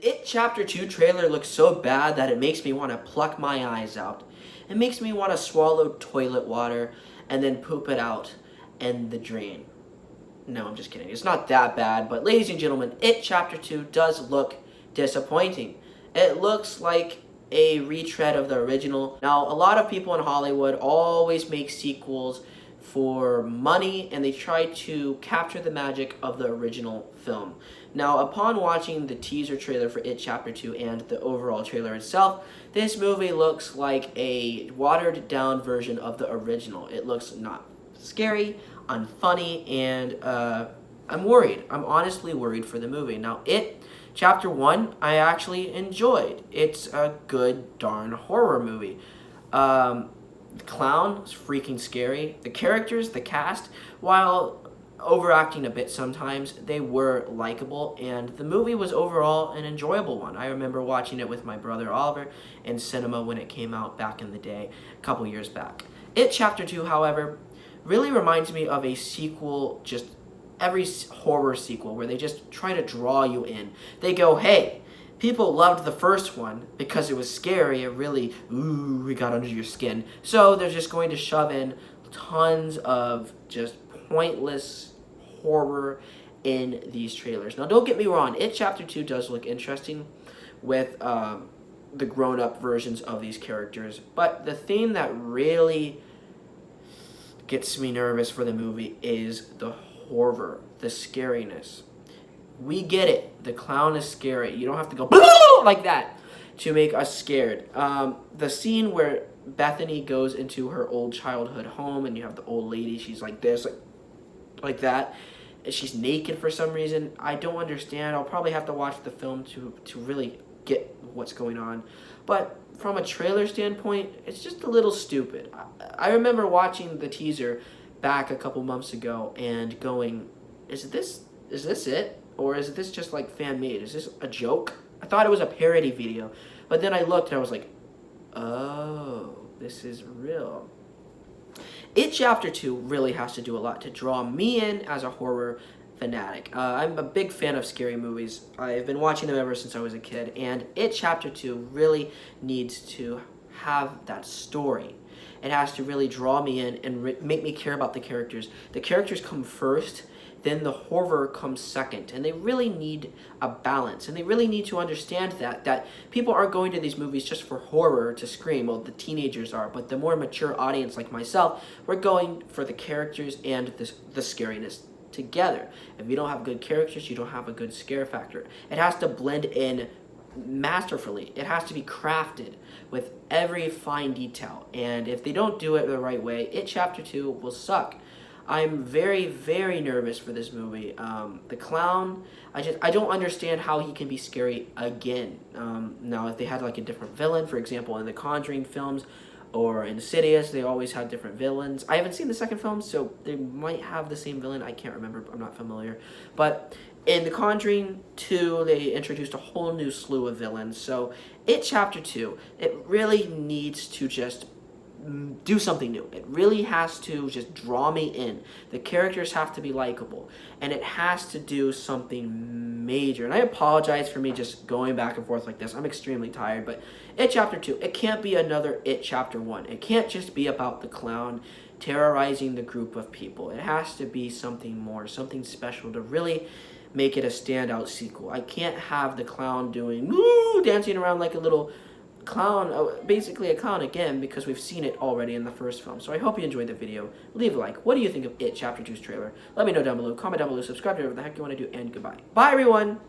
The It Chapter 2 trailer looks so bad that it makes me want to pluck my eyes out. It makes me want to swallow toilet water and then poop it out in the drain. No, I'm just kidding. It's not that bad, but ladies and gentlemen, It Chapter 2 does look disappointing. It looks like a retread of the original. Now, a lot of people in Hollywood always make sequels for money, and they try to capture the magic of the original film. Now, upon watching the teaser trailer for It Chapter 2 and the overall trailer itself, this movie looks like a watered down version of the original. It looks not scary, unfunny, and I'm worried. I'm honestly worried for the movie. Now, It Chapter 1, I actually enjoyed. It's a good darn horror movie. The clown is freaking scary. The characters, the cast, while overacting a bit sometimes, they were likable, and the movie was overall an enjoyable one. I remember watching it with my brother Oliver in cinema when it came out back in the day, a couple years back. It Chapter 2, however, really reminds me of a sequel, just every horror sequel, where they just try to draw you in. They go, hey, people loved the first one because it was scary. It really, we got under your skin. So they're just going to shove in tons of just pointless horror in these trailers. Now, don't get me wrong. It Chapter 2 does look interesting with the grown-up versions of these characters. But the thing that really gets me nervous for the movie is the horror, the scariness. We get it. The clown is scary. You don't have to go like that to make us scared. The scene where Bethany goes into her old childhood home and you have the old lady, she's like this, like that. She's naked for some reason. I don't understand. I'll probably have to watch the film to really get what's going on. But from a trailer standpoint, it's just a little stupid. I remember watching the teaser back a couple months ago and going, is this it? Or is this just like fan-made? Is this a joke? I thought it was a parody video. But then I looked and I was like, oh, this is real. It Chapter 2 really has to do a lot to draw me in as a horror fanatic. I'm a big fan of scary movies. I've been watching them ever since I was a kid. And It Chapter 2 really needs to have that story. It has to really draw me in and make me care about the characters. The characters come first, then the horror comes second. And they really need a balance. And they really need to understand that people aren't going to these movies just for horror to scream. Well, the teenagers are. But the more mature audience like myself, we're going for the characters and the scariness together. If you don't have good characters, you don't have a good scare factor. It has to blend in masterfully. It has to be crafted with every fine detail. And if they don't do it the right way, It Chapter 2 will suck. I'm very, very nervous for this movie. The clown, I don't understand how he can be scary again. Now, if they had like a different villain, for example, in the Conjuring films or Insidious, they always had different villains. I haven't seen the second film, so they might have the same villain. I can't remember. I'm not familiar. But in The Conjuring 2, they introduced a whole new slew of villains. So It Chapter 2, it really needs to just do something new. It really has to just draw me in. The characters have to be likable. And it has to do something major. And I apologize for me just going back and forth like this. I'm extremely tired. But It Chapter 2, it can't be another It Chapter 1. It can't just be about the clown terrorizing the group of people. It has to be something more, something special to really make it a standout sequel. I can't have the clown doing, woo, dancing around like a little clown, basically a clown again, because we've seen it already in the first film. So I hope you enjoyed the video. Leave a like. What do you think of It Chapter 2's trailer? Let me know down below. Comment down below. Subscribe to whatever the heck you want to do. And goodbye. Bye, everyone!